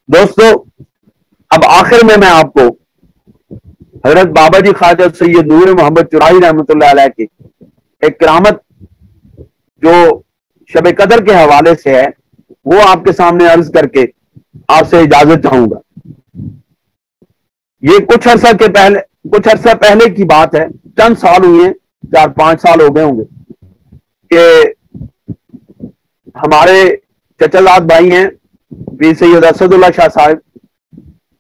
دوستو اب آخر میں آپ کو حضرت بابا جی خواجہ سید نور محمد چرائی رحمۃ اللہ علیہ کی ایک کرامت جو شب قدر کے حوالے سے ہے وہ آپ کے سامنے عرض کر کے آپ سے اجازت چاہوں گا۔ یہ کچھ عرصہ پہلے کی بات ہے، چند سال ہوئے ہیں، 4-5 سال ہو گئے ہوں گے کہ ہمارے چچا زاد بھائی ہیں پیر سید اسد اللہ شاہ صاحب،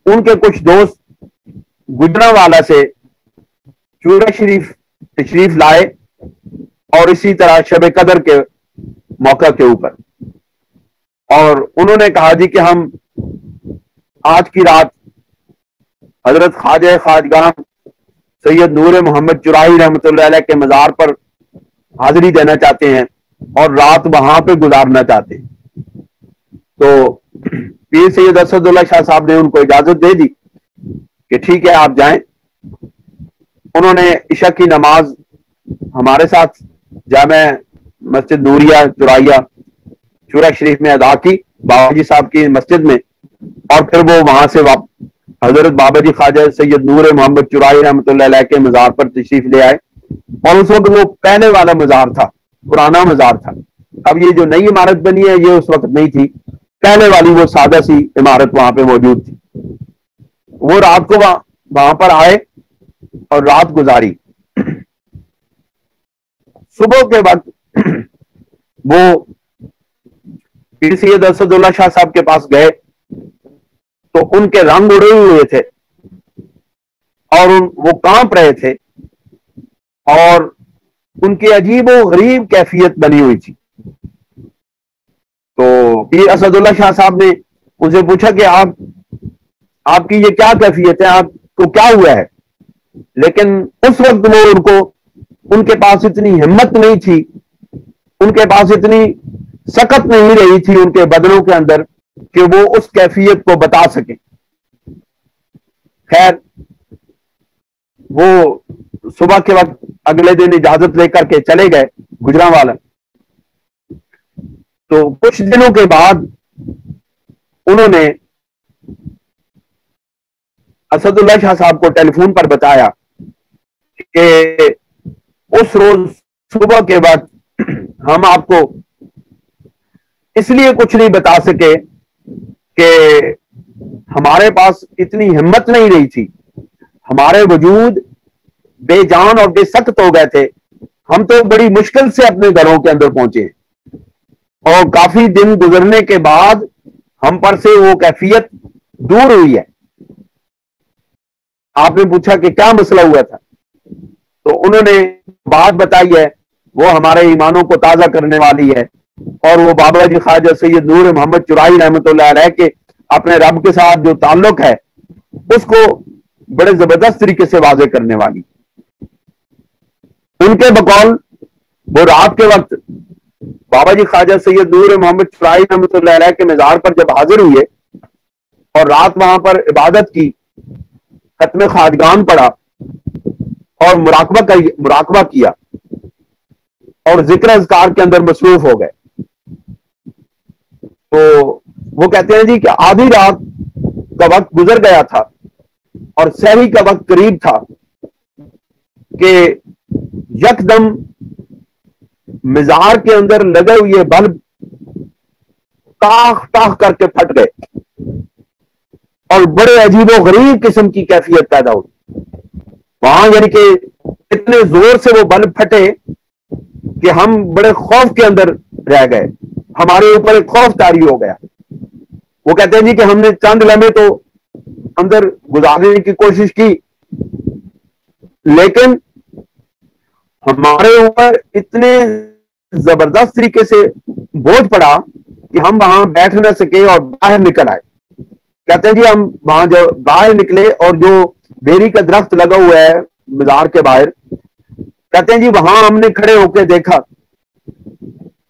ان کے کچھ دوست گجرانوالہ سے چورہ شریف تشریف لائے اور اسی طرح شب قدر کے موقع کے اوپر، اور انہوں نے کہا جی کہ ہم آج کی رات حضرت خواجہ خواجگاں سید نور محمد چرائی رحمۃ اللہ علیہ کے مزار پر حاضری دینا چاہتے ہیں اور رات وہاں پہ گزارنا چاہتے ہیں۔ تو پیر سید اسد اللہ شاہ صاحب نے ان کو اجازت دے دی کہ ٹھیک ہے آپ جائیں۔ انہوں نے عشاء کی نماز ہمارے ساتھ جامع مسجد نوریہ چرائیہ چورہ شریف میں ادا کی، بابا جی صاحب کی مسجد میں، اور پھر وہ وہاں سے حضرت بابا جی خواجہ سید نور محمد چرائی رحمۃ اللہ علیہ کے مزار پر تشریف لے آئے، اور اس وقت وہ پہلے والا مزار تھا، پرانا مزار تھا۔ اب یہ جو نئی عمارت بنی ہے یہ اس وقت نہیں تھی، پہلے والی وہ سادہ سی عمارت وہاں پہ موجود تھی۔ وہ رات کو وہاں پر آئے اور رات گزاری۔ صبح کے وقت وہ پیر سید اسد اللہ شاہ صاحب کے پاس گئے تو ان کے رنگ اڑے ہوئے تھے اور وہ کانپ رہے تھے، اور ان کی عجیب و غریب کیفیت بنی ہوئی تھی۔ تو پیر اسد اللہ شاہ صاحب نے ان سے پوچھا کہ آپ کی یہ کیا کیفیت ہے، آپ کو کیا ہوا ہے؟ لیکن اس وقت وہ ان کے پاس اتنی ہمت نہیں تھی، ان کے پاس اتنی سکت نہیں رہی تھی ان کے بدنوں کے اندر کہ وہ اس کیفیت کو بتا سکیں۔ خیر، وہ صبح کے وقت اگلے دن اجازت لے کر کے چلے گئے گجرانوالہ۔ تو کچھ دنوں کے بعد انہوں نے اسد اللہ شاہ صاحب کو ٹیلی فون پر بتایا کہ اس روز صبح کے وقت ہم آپ کو اس لیے کچھ نہیں بتا سکے کہ ہمارے پاس اتنی ہمت نہیں رہی تھی، ہمارے وجود بے جان اور بے سخت ہو گئے تھے، ہم تو بڑی مشکل سے اپنے گھروں کے اندر پہنچے، اور کافی دن گزرنے کے بعد ہم پر سے وہ کیفیت دور ہوئی ہے۔ آپ نے پوچھا کہ کیا مسئلہ ہوا تھا، تو انہوں نے بات بتائی ہے، وہ ہمارے ایمانوں کو تازہ کرنے والی ہے، اور وہ بابا جی خواجہ سید نور محمد چرائی رحمۃ اللہ علیہ کے اپنے رب کے ساتھ جو تعلق ہے اس کو بڑے زبردست طریقے سے واضح کرنے والی۔ ان کے بقول وہ رات کے وقت بابا جی خواجہ سید نور محمد چرائی رحمۃ اللہ علیہ کے مزار پر جب حاضر ہوئے اور رات وہاں پر عبادت کی، ختم خواجگان پڑھا اور مراقبہ کیا اور ذکر اذکار کے اندر مصروف ہو گئے، تو وہ کہتے ہیں جی کہ آدھی رات کا وقت گزر گیا تھا اور سحری کا وقت قریب تھا کہ یکدم مزار کے اندر لگے ہوئے بلب ٹاخ ٹاخ کر کے پھٹ گئے اور بڑے عجیب و غریب قسم کی کیفیت پیدا ہوئی وہاں، یعنی کہ اتنے زور سے وہ بلب پھٹے کہ ہم بڑے خوف کے اندر رہ گئے، ہمارے اوپر ایک خوف طاری ہو گیا۔ وہ کہتے ہیں جی کہ ہم نے چند لمحے تو اندر گزارنے کی کوشش کی، لیکن ہمارے اوپر اتنے زبردست طریقے سے بوجھ پڑا کہ ہم وہاں بیٹھ نہ سکے اور باہر نکل آئے۔ کہتے ہیں جی ہم وہاں جو باہر نکلے اور جو بیری کا درخت لگا ہوا ہے مزار کے باہر، کہتے ہیں جی وہاں ہم نے کھڑے ہو کے دیکھا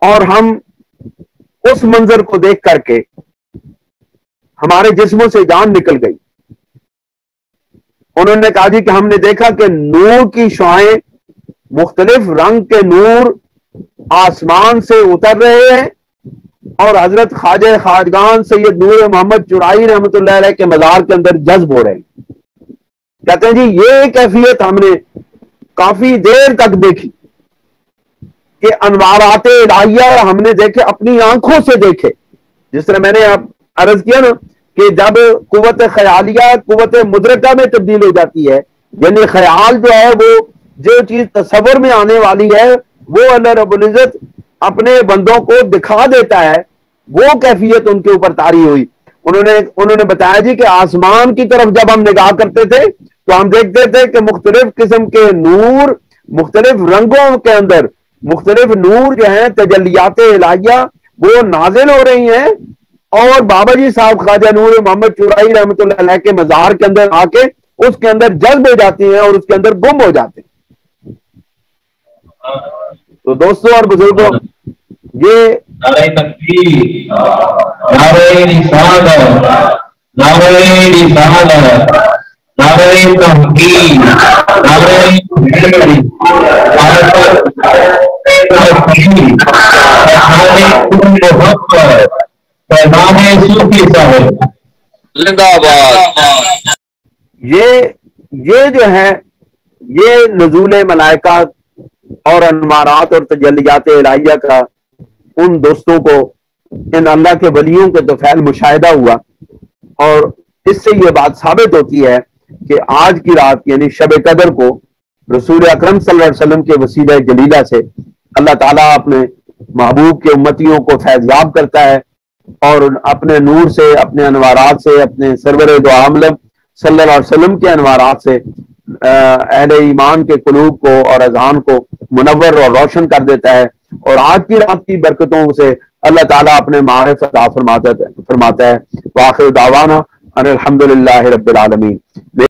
اور ہم اس منظر کو دیکھ کر کے ہمارے جسموں سے جان نکل گئی۔ انہوں نے کہا جی کہ ہم نے دیکھا کہ نور کی شعاعیں، مختلف رنگ کے نور آسمان سے اتر رہے ہیں اور حضرت خواجہ خواجگان سید نور محمد چرائی رحمۃ اللہ علیہ کے مزار کے اندر جذب ہو رہے ہیں۔ کہتے ہیں جی یہ کیفیت ہم نے کافی دیر تک دیکھی کہ انوارات الہیہ ہم نے دیکھے، اپنی آنکھوں سے دیکھے۔ جس طرح میں نے عرض کیا نا کہ جب قوت خیالیہ قوت مدرکہ میں تبدیل ہو جاتی ہے، یعنی خیال جو ہے وہ جو چیز تصور میں آنے والی ہے وہ اللہ رب العزت اپنے بندوں کو دکھا دیتا ہے، وہ کیفیت ان کے اوپر طاری ہوئی۔ انہوں نے بتایا جی کہ آسمان کی طرف جب ہم نگاہ کرتے تھے تو ہم دیکھتے تھے کہ مختلف قسم کے نور، مختلف رنگوں کے اندر مختلف نور جو ہیں تجلیات الہیہ وہ نازل ہو رہی ہیں، اور بابا جی صاحب خواجہ نور محمد چرائی رحمۃ اللہ علیہ کے مزار کے اندر آ کے اس کے اندر جذب ہو جاتی ہیں اور اس کے اندر گم ہو جاتے ہیں۔ تو دوستوں اور بزرگوں، یہ نعرہ تکبیر، نعرہ رسالت، نعرہ رسالت، نعرہ تحقیق، نعرہ زندہ باد۔ یہ جو ہے یہ نزول ملائکہ اور انوارات اور تجلیات الہیہ کا ان دوستوں کو، ان اللہ کے ولیوں کے تو فعل مشاہدہ ہوا، اور اس سے یہ بات ثابت ہوتی ہے کہ آج کی رات یعنی شب قدر کو رسول اکرم صلی اللہ علیہ وسلم کے وسیلہ جلیلہ سے اللہ تعالیٰ اپنے محبوب کے امتیوں کو فیضیاب کرتا ہے، اور اپنے نور سے، اپنے انوارات سے، اپنے سرور دو عالم صلی اللہ علیہ وسلم کے انوارات سے اہل ایمان کے قلوب کو اور اذہان کو منور اور روشن کر دیتا ہے، اور آج کی رات کی برکتوں سے اللہ تعالیٰ اپنے معارف عطا فرماتا ہے۔ وآخر دعوانا ان الحمدللہ رب العالمین۔